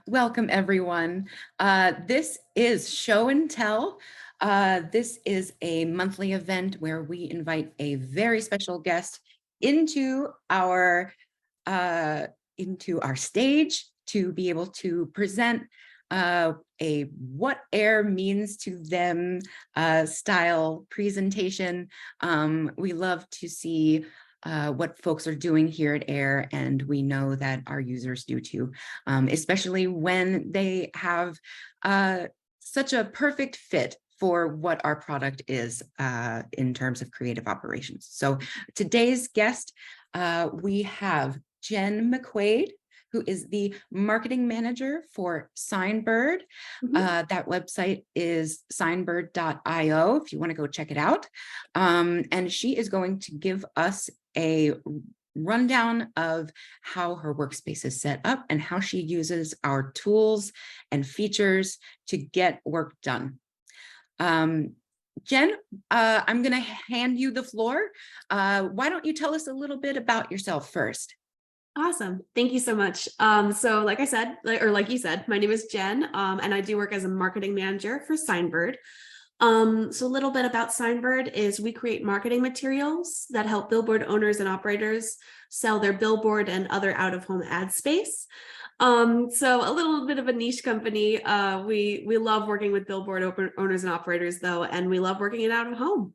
Welcome, everyone. This is Show and Tell. This is a monthly event where we invite a very special guest into our stage to be able to present a what air means to them style presentation. We love to see what folks are doing here at AIR, and we know that our users do too, especially when they have such a perfect fit for what our product is in terms of creative operations. So today's guest, we have Jenn Macquade, who is the marketing manager for SignBird. That website is signbird.io if you want to go check it out. And she is going to give us a rundown of how her workspace is set up and how she uses our tools and features to get work done. Jenn, I'm going to hand you the floor. Why don't you tell us a little bit about yourself first? Awesome. Thank you so much. So like I said, like you said, my name is Jenn, and I do work as a marketing manager for SignBird. So a little bit about SignBird is we create marketing materials that help billboard owners and operators sell their billboard and other out-of-home ad space. So a little bit of a niche company. We love working with billboard owners and operators though, and we love working it out of home.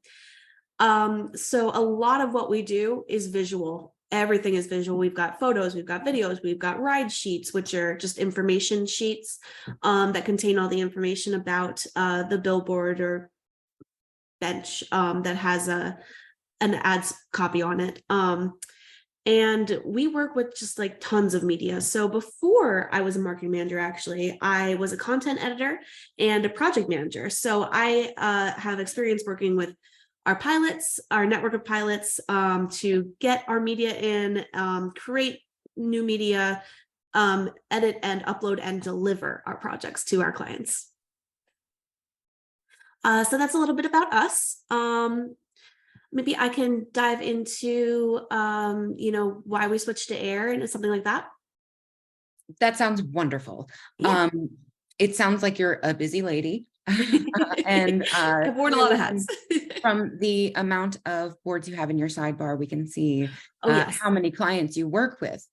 So a lot of what we do is visual. Everything is visual. We've got photos, we've got videos, we've got ride sheets, which are just information sheets that contain all the information about the billboard or bench that has an ads copy on it. And we work with just like tons of media. So before I was a marketing manager, actually, I was a content editor and a project manager. So I have experience working with our pilots, our network of pilots, to get our media in, create new media, edit and upload and deliver our projects to our clients. So that's a little bit about us. Maybe I can dive into, why we switched to AIR and something like that. That sounds wonderful. Yeah. It sounds like you're a busy lady. And I've worn a lot of hats. From the amount of boards you have in your sidebar, we can see yes. how many clients you work with,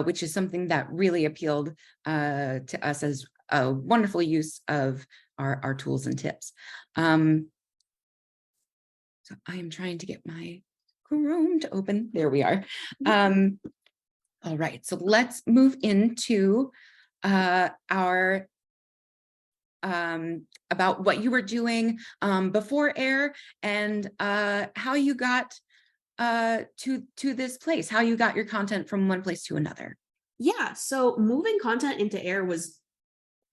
which is something that really appealed to us as a wonderful use of our tools and tips. So I am trying to get my Chrome to open. There we are. All right, so let's move into our about what you were doing before AIR and how you got to this place, how you got your content from one place to another. Yeah, so moving content into AIR was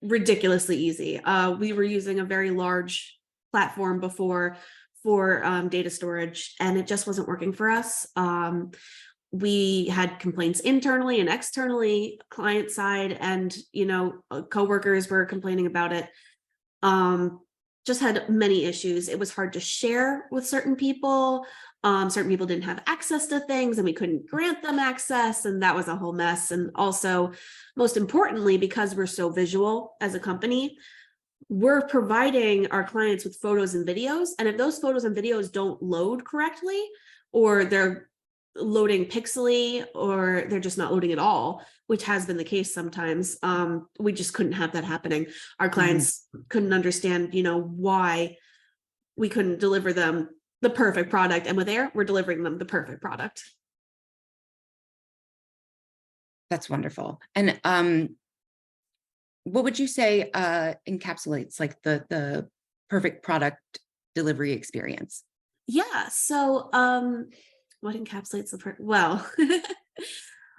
ridiculously easy. We were using a very large platform before for data storage, and it just wasn't working for us. We had complaints internally and externally, client side, and coworkers were complaining about it. Just had many issues. It was hard to share with certain people. Certain people didn't have access to things and we couldn't grant them access, and that was a whole mess. And also, most importantly, because we're so visual as a company, we're providing our clients with photos and videos, and if those photos and videos don't load correctly, or they're loading pixely, or they're just not loading at all, which has been the case sometimes, we just couldn't have that happening. Our clients couldn't understand, why we couldn't deliver them the perfect product, and with AIR, we're delivering them the perfect product. That's wonderful. And what would you say encapsulates like the perfect product delivery experience? Yeah, so what encapsulates the well,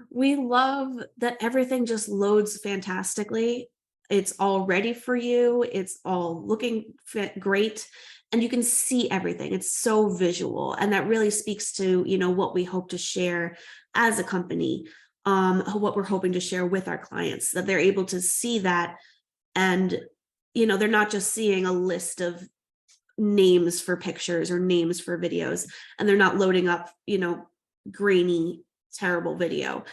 we love that everything just loads fantastically. It's all ready for you. It's all looking great, and you can see everything. It's so visual, and that really speaks to what we hope to share as a company, what we're hoping to share with our clients, that they're able to see that, and they're not just seeing a list of names for pictures or names for videos, and they're not loading up grainy, terrible video.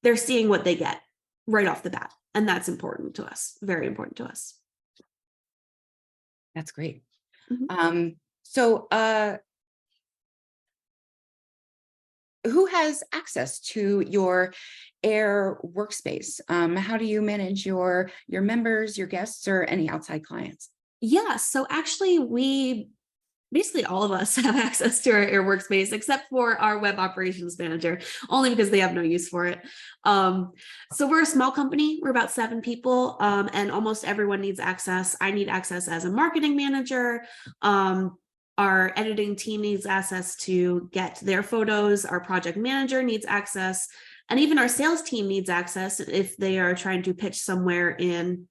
They're seeing what they get. right off the bat. And that's important to us, very important to us. That's great. Mhm. So who has access to your Air workspace? How do you manage your members, your guests, or any outside clients? Yeah, so actually we basically all of us have access to our Air workspace except for our web operations manager, only because they have no use for it. So we're a small company, we're about 7 people, and almost everyone needs access. I need access as a marketing manager. Our editing team needs access to get their photos. Our project manager needs access, and even our sales team needs access if they are trying to pitch somewhere in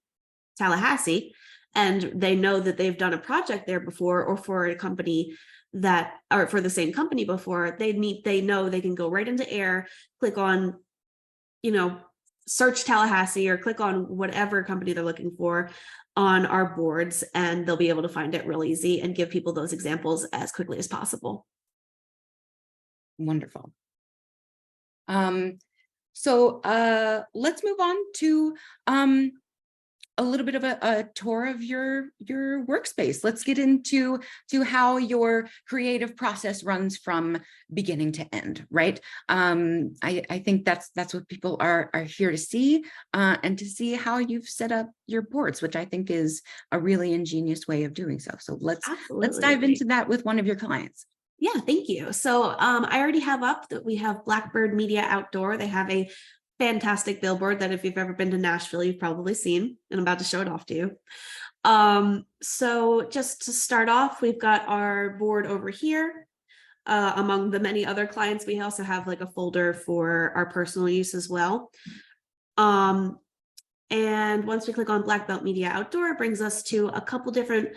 Tallahassee and they know that they've done a project there before, or for a company that, or for the same company before, they know they can go right into Air, click on, search Tallahassee or click on whatever company they're looking for on our boards, and they'll be able to find it real easy and give people those examples as quickly as possible. Wonderful. So let's move on to a little bit of a tour of your workspace. Let's get into how your creative process runs from beginning to end, right? I think that's what people are here to see, and to see how you've set up your boards, which I think is a really ingenious way of doing so. So let's dive Absolutely. into that with one of your clients. Yeah, thank you. So I already have up that we have Blackbird Media Outdoor. They have a fantastic billboard that if you've ever been to Nashville, you've probably seen, and I'm about to show it off to you. So just to start off, we've got our board over here. Among the many other clients, we also have like a folder for our personal use as well. And once we click on Black Belt Media Outdoor, it brings us to a couple different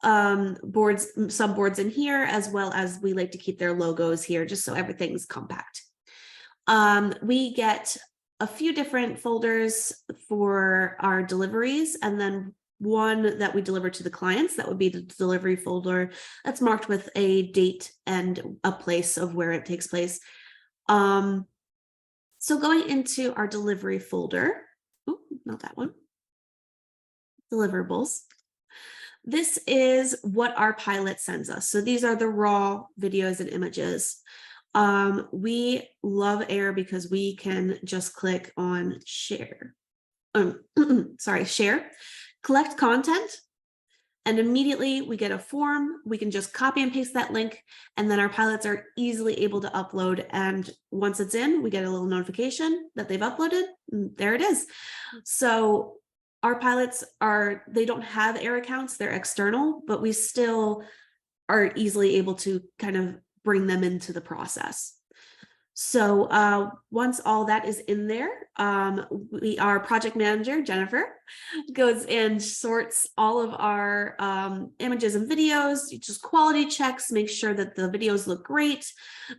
boards, subboards in here, as well as we like to keep their logos here just so everything's compact. We get a few different folders for our deliveries, and then one that we deliver to the clients. That would be the delivery folder that's marked with a date and a place of where it takes place. So going into our delivery folder, not that one, deliverables. This is what our pilot sends us. So these are the raw videos and images. We love Air because we can just click on share. Share, collect content, and immediately we get a form. We can just copy and paste that link, and then our pilots are easily able to upload. And once it's in, we get a little notification that they've uploaded. There it is. So our pilots they don't have Air accounts, they're external, but we still are easily able to kind of bring them into the process. So once all that is in there, our project manager, Jennifer, goes and sorts all of our images and videos, just quality checks, make sure that the videos look great,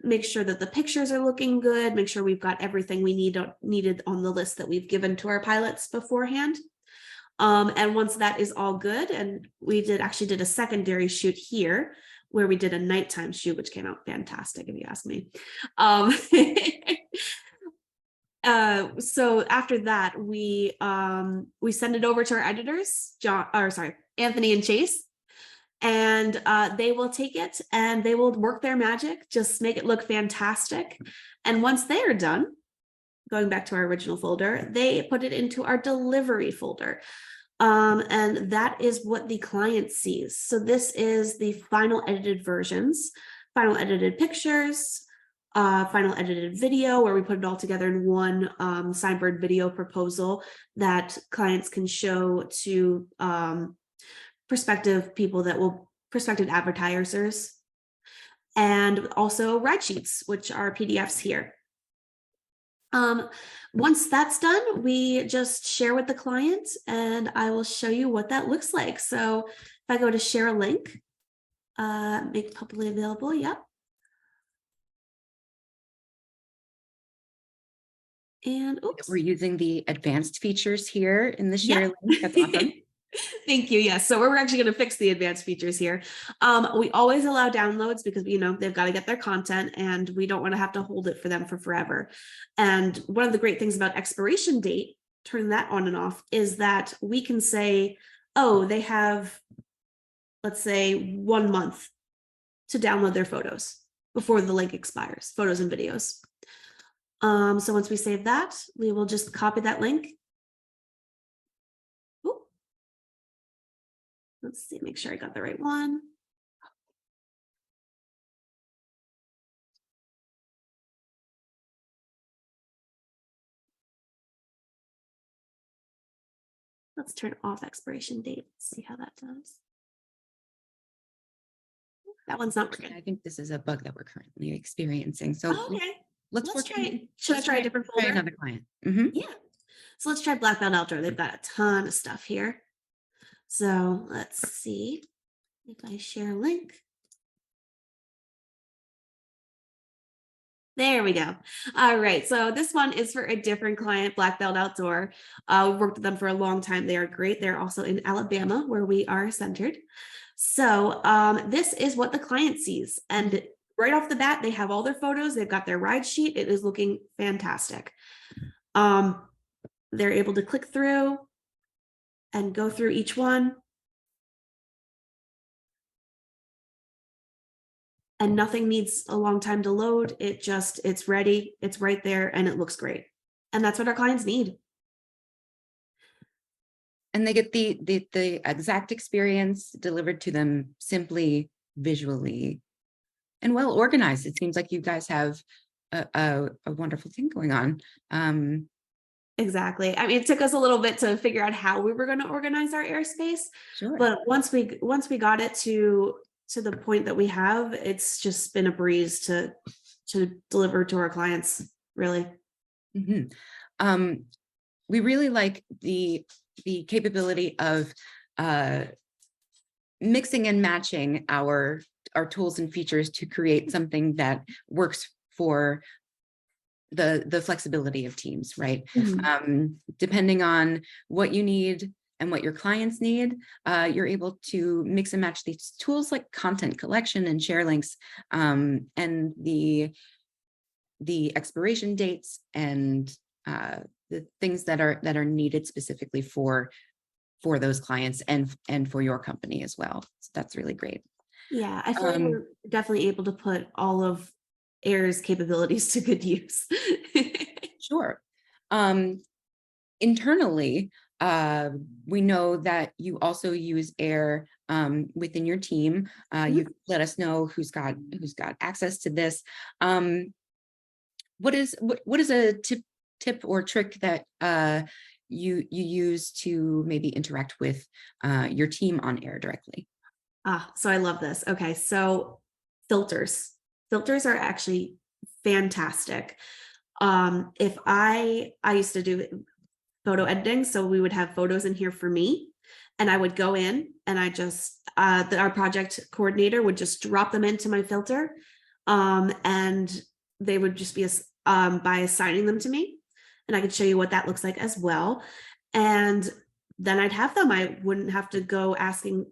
make sure that the pictures are looking good, make sure we've got everything we needed on the list that we've given to our pilots beforehand. And once that is all good, and we actually did a secondary shoot here where we did a nighttime shoot, which came out fantastic, if you ask me. So after that, we send it over to our editors, Anthony and Chase, and they will take it and they will work their magic, just make it look fantastic. And once they are done, going back to our original folder, they put it into our delivery folder. And that is what the client sees. So this is the final edited versions, final edited pictures, final edited video, where we put it all together in one SignBird video proposal that clients can show to prospective advertisers, and also ride sheets, which are PDFs here. Once that's done, we just share with the client, and I will show you what that looks like. So if I go to share a link, make publicly available, yep. And oops. We're using the advanced features here in the share link. That's awesome. Thank you. Yes. So we're actually going to fix the advanced features here. We always allow downloads because, they've got to get their content and we don't want to have to hold it for them for forever. And one of the great things about expiration date turn that on and off is that we can say, oh, they have, let's say, 1 month to download their photos before the link expires, photos and videos. So once we save that, we will just copy that link. Ooh. Let's see, make sure I got the right one. Let's turn off expiration date. See how that does. That one's not working. I think this is a bug that we're currently experiencing. So Oh, okay. let's try. Should I try a different folder? Try another client. Mm-hmm. Yeah. So let's try Black Belt Outdoor. They've got a ton of stuff here. So let's see if I share a link. There we go. All right. So this one is for a different client, Black Belt Outdoor. We've worked with them for a long time. They are great. They're also in Alabama, where we are centered. So this is what the client sees. And right off the bat, they have all their photos. They've got their ride sheet. It is looking fantastic. They're able to click through and go through each one. And nothing needs a long time to load. It's ready, it's right there, and it looks great. And that's what our clients need. And they get the exact experience delivered to them simply, visually, and well organized. It seems like you guys have a wonderful thing going on. Exactly. I mean, it took us a little bit to figure out how we were going to organize our airspace. Sure. But once we got it to the point that we have, it's just been a breeze to deliver to our clients, really. Mm-hmm. We really like the capability of mixing and matching our tools and features to create something that works for the flexibility of teams, right? Mm-hmm. Depending on what you need and what your clients need, you're able to mix and match these tools like content collection and share links, and the expiration dates and the things that are needed specifically for those clients and for your company as well. So that's really great. Yeah, I feel like we're definitely able to put all of Air's capabilities to good use. Sure. Internally, we know that you also use Air within your team. You've let us know who's got access to this. What is a tip or trick that you use to maybe interact with your team on Air directly? So I love this. Okay, so filters are actually fantastic. If I used to do photo editing, so we would have photos in here for me, and I would go in and I just our project coordinator would just drop them into my filter, and they would just be by assigning them to me, and I could show you what that looks like as well. And then I'd have them. I wouldn't have to go asking,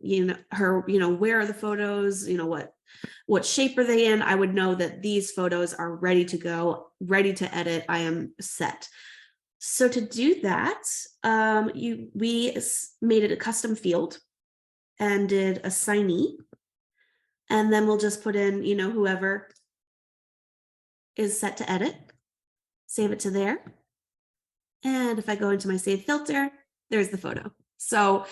her, where are the photos? What shape are they in? I would know that these photos are ready to go, ready to edit. I am set. So to do that, we made it a custom field and did assignee. And then we'll just put in, whoever is set to edit, save it to there. And if I go into my save filter, there's the photo. So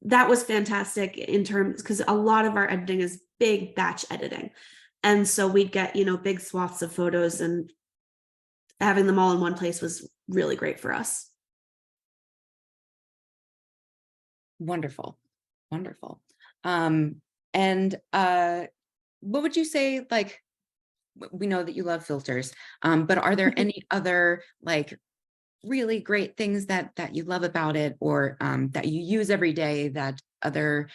that was fantastic in terms, because a lot of our editing is big batch editing. And so we'd get, big swaths of photos, and having them all in one place was really great for us. Wonderful. Wonderful. And what would you say, like, we know that you love filters, but are there any other like really great things that you love about it, or that you use every day that other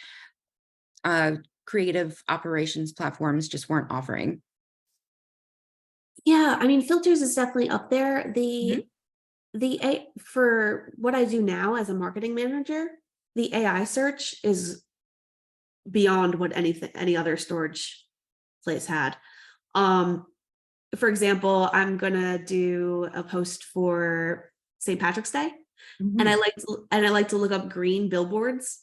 creative operations platforms just weren't offering? Yeah, I mean, filters is definitely up there. For what I do now as a marketing manager, the AI search is beyond what any other storage place had. For example, I'm gonna do a post for St. Patrick's Day. And Mhm. I like to look up green billboards,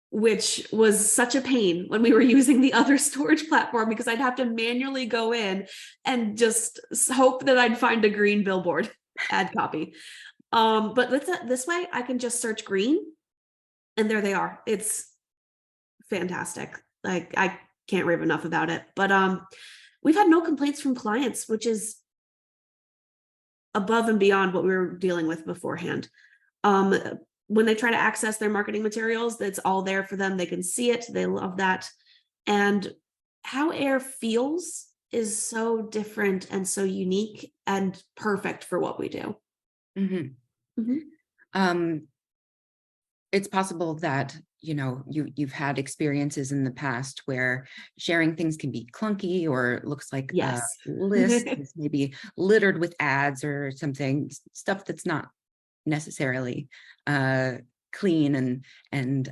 which was such a pain when we were using the other storage platform, because I'd have to manually go in and just hope that I'd find a green billboard, add copy. But this way I can just search green and there they are. It's fantastic. Like, I can't rave enough about it. But we've had no complaints from clients, which is above and beyond what we were dealing with beforehand. Um, when they try to access their marketing materials, it's all there for them. They can see it. They love that. And how air feels is so different and so unique and perfect for what we do. Mhm. Mhm. Um, it's possible that, you've had experiences in the past where sharing things can be clunky, or it looks like a Yes. list is maybe littered with ads or something, stuff that's not necessarily uh, clean and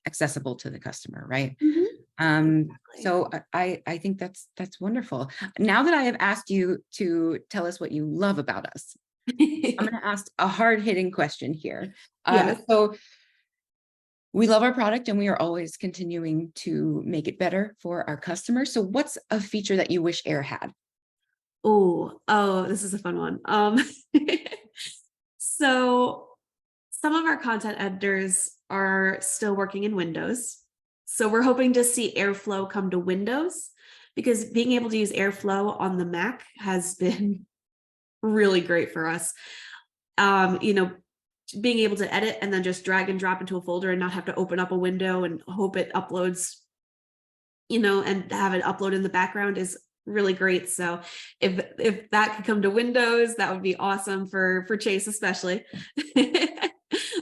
accessible to the customer, right? Mhm. Exactly. So I think that's wonderful. Now that I have asked you to tell us what you love about us, I'm going to ask a hard-hitting question here. Yes. So we love our product and we are always continuing to make it better for our customers. So what's a feature that you wish Air had? Oh, this is a fun one. So some of our content editors are still working in Windows. So we're hoping to see Airflow come to Windows, because being able to use Airflow on the Mac has been really great for us. You know, being able to edit and then just drag and drop into a folder and not have to open up a window and hope it uploads, and have it upload in the background is really great. So if that could come to Windows, that would be awesome for Chase, especially.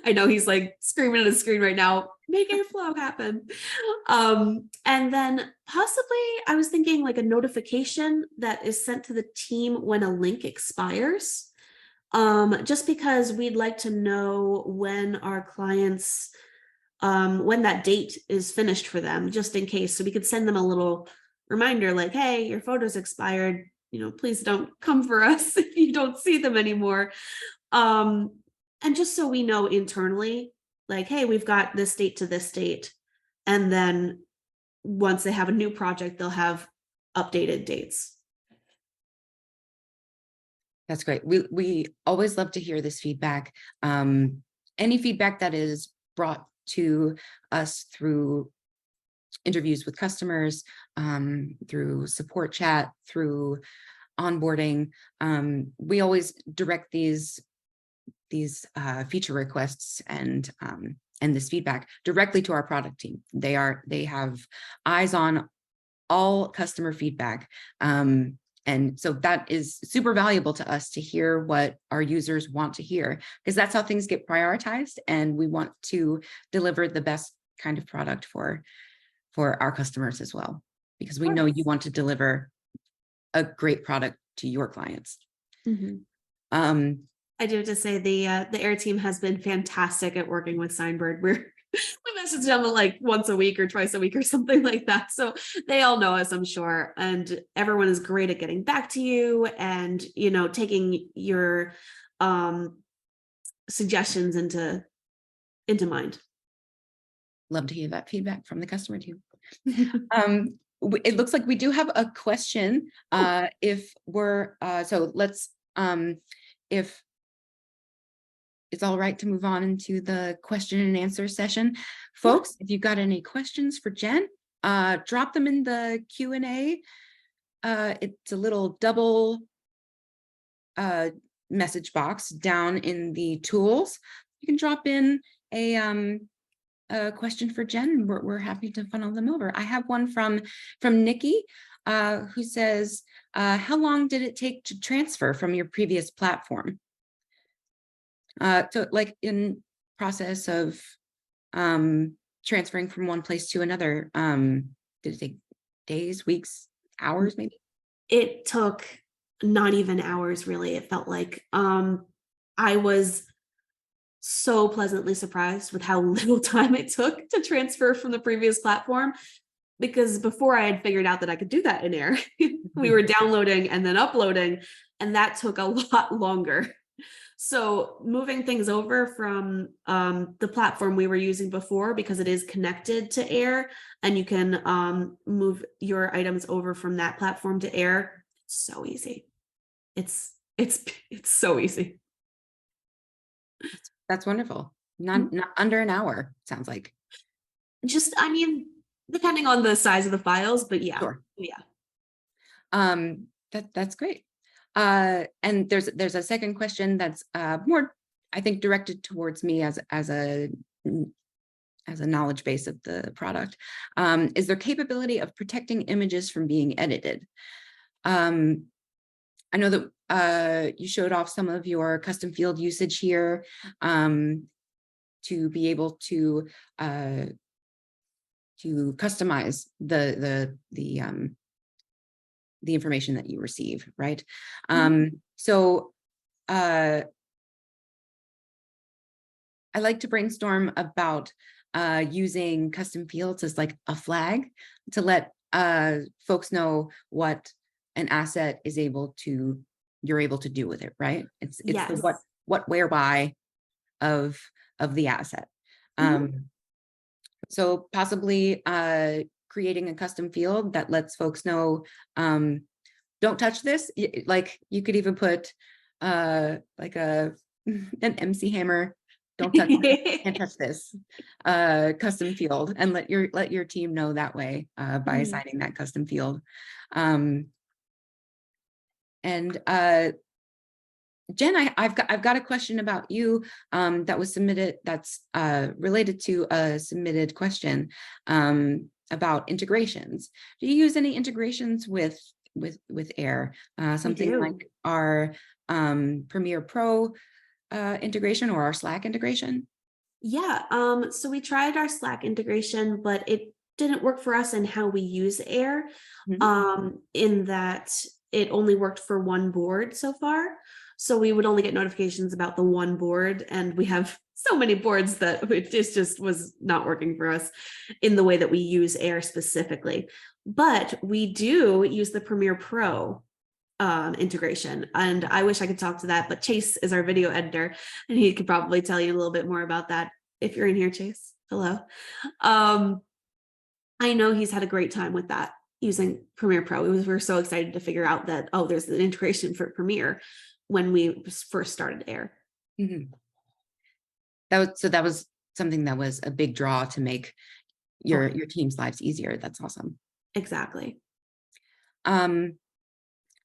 I know he's like screaming at his screen right now, make airflow happen. And then possibly I was thinking like a notification that is sent to the team when a link expires. Just because we'd like to know when our clients, when that date is finished for them, just in case. So we could send them a little reminder like, hey, your photo's expired. Please don't come for us if you don't see them anymore. Um, and just so we know internally, like, hey, we've got this date to this date. And then once they have a new project, they'll have updated dates. That's great. We always love to hear this feedback. Any feedback that is brought to us through interviews with customers, through support chat, through onboarding. We always direct these feature requests and this feedback directly to our product team. They have eyes on all customer feedback. And so that is super valuable to us to hear what our users want to hear, because that's how things get prioritized. And we want to deliver the best kind of product for our customers as well, because we know you want to deliver a great product to your clients. Mm-hmm. I do have to say the Air team has been fantastic at working with SignBird. We message them like once a week or twice a week or something like that. So they all know us, I'm sure. And everyone is great at getting back to you and, taking your suggestions into mind. Love to hear that feedback from the customer too. It looks like we do have a question. If we're so let's if it's all right to move on into the question and answer session. Folks, if you've got any questions for Jenn, drop them in the Q&A. It's a little double message box down in the tools. You can drop in a question for Jenn. We're happy to funnel them over. I have one from Nikki, who says, how long did it take to transfer from your previous platform? So like in process of transferring from one place to another, did it take days, weeks, hours, maybe? It took not even hours, really. It felt like I was so pleasantly surprised with how little time it took to transfer from the previous platform, because before I had figured out that I could do that in Air, we were downloading and then uploading, and that took a lot longer. So moving things over from the platform we were using before, because it is connected to Air, and you can move your items over from that platform to Air. It's so easy. It's so easy. That's wonderful. Mhm. Not under an hour, sounds like. Just, I mean, depending on the size of the files, but yeah, Sure. yeah, That's great. And there's a second question that's more, I think, directed towards me as a knowledge base of the product. Is there capability of protecting images from being edited? Um, I know that you showed off some of your custom field usage here, to be able to customize the information that you receive, right? Mhm. So I like to brainstorm about using custom fields as like a flag to let folks know what an asset is you're able to do with it, right? It's the Yes. what, where, why of the asset. Mhm. So possibly creating a custom field that lets folks know, don't touch this. Like you could even put like an MC Hammer, don't touch this, can't touch this custom field, and let your team know that way by Mhm. assigning that custom field. And Jen, I've got a question about you that was submitted, that's related to a submitted question about integrations. Do you use any integrations with Air? We Something do. like our Premiere Pro integration or our Slack integration? Yeah, so we tried our Slack integration, but it didn't work for us in how we use Air, Mhm. in that it only worked for one board so far. So we would only get notifications about the one board, and we have so many boards that this just was not working for us in the way that we use Air specifically. But we do use the Premiere Pro integration, and I wish I could talk to that, but Chase is our video editor, and he could probably tell you a little bit more about that if you're in here. Chase, hello. um I know he's had a great time with that, using Premiere Pro. We were so excited to figure out that, oh, there's an integration for Premiere when we first started Air. Mhm. That was something that was a big draw to make Oh, your team's lives easier. That's awesome. exactly. Um,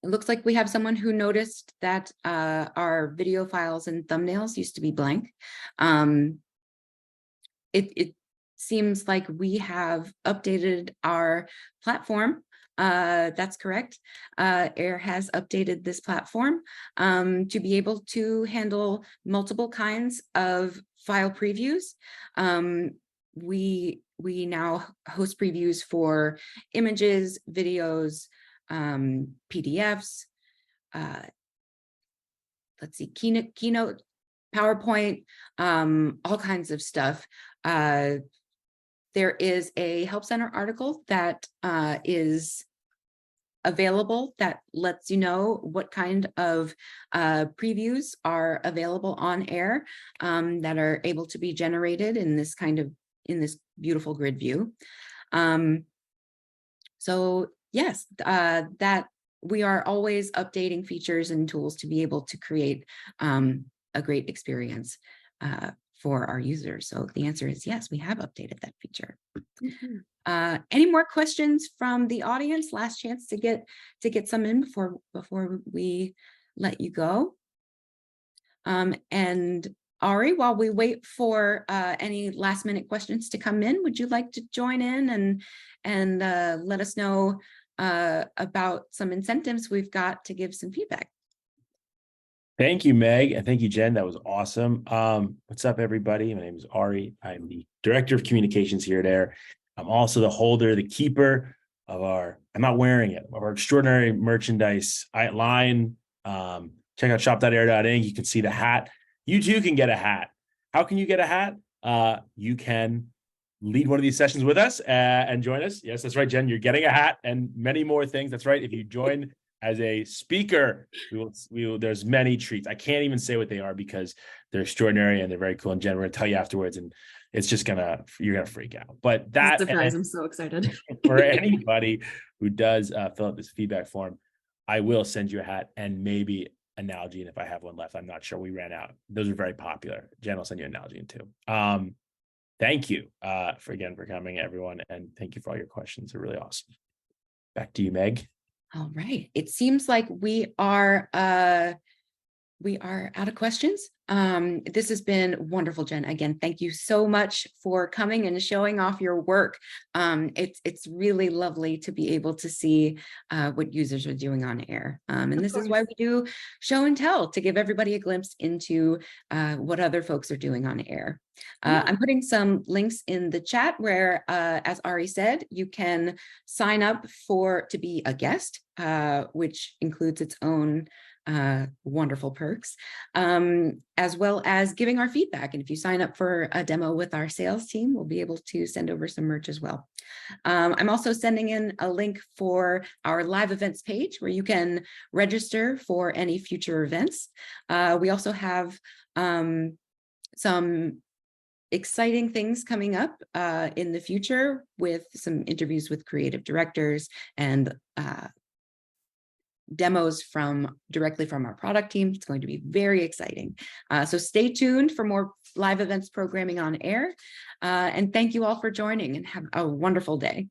It looks like we have someone who noticed that our video files and thumbnails used to be blank. Um, it seems like we have updated our platform. That's correct. Air has updated this platform to be able to handle multiple kinds of file previews. We now host previews for images, videos, PDFs, uh, let's see, Keynote, PowerPoint, all kinds of stuff. There is a Help Center article that is available that lets you know what kind of previews are available on Air that are able to be generated in this beautiful grid view. So yes, that we are always updating features and tools to be able to create a great experience for our users. So the answer is yes, we have updated that feature. Mhm. Any more questions from the audience? Last chance to get some in before we let you go. And Ari, while we wait for any last minute questions to come in, would you like to join in and let us know about some incentives we've got to give some feedback? Thank you, Meg, and thank you, Jen. That was awesome. What's up, everybody? My name is Ari. I'm the Director of Communications here at Air. I'm also the holder, the keeper of I'm not wearing it, of our extraordinary merchandise line. Check out shop.air.inc. You can see the hat. You too can get a hat. How can you get a hat? You can lead one of these sessions with us and join us. Yes, that's right, Jen. You're getting a hat and many more things. That's right. If you join as a speaker. There's many treats. I can't even say what they are because they're extraordinary and they're very cool. And Jen, we're gonna tell you afterwards, and it's just you're gonna freak out. But that surprise, I'm so excited. For anybody who does fill out this feedback form, I will send you a hat and maybe an Nalgene if I have one left. I'm not sure. We ran out. Those are very popular. Jen will send you a Nalgene too. Thank you for coming, everyone, and thank you for all your questions. They're really awesome. Back to you, Meg. All right. It seems like we are out of questions. This has been wonderful, Jen. Again, thank you so much for coming and showing off your work. It's really lovely to be able to see what users are doing on air. And this is why we do show and tell, to give everybody a glimpse into what other folks are doing on air. I'm putting some links in the chat where, as Ari said, you can sign up to be a guest, which includes its own wonderful perks, as well as giving our feedback. And if you sign up for a demo with our sales team, we'll be able to send over some merch as well. I'm also sending in a link for our live events page where you can register for any future events. We also have some exciting things coming up in the future with some interviews with creative directors and demos directly from our product team. It's going to be very exciting. So stay tuned for more live events programming on air. And thank you all for joining, and have a wonderful day.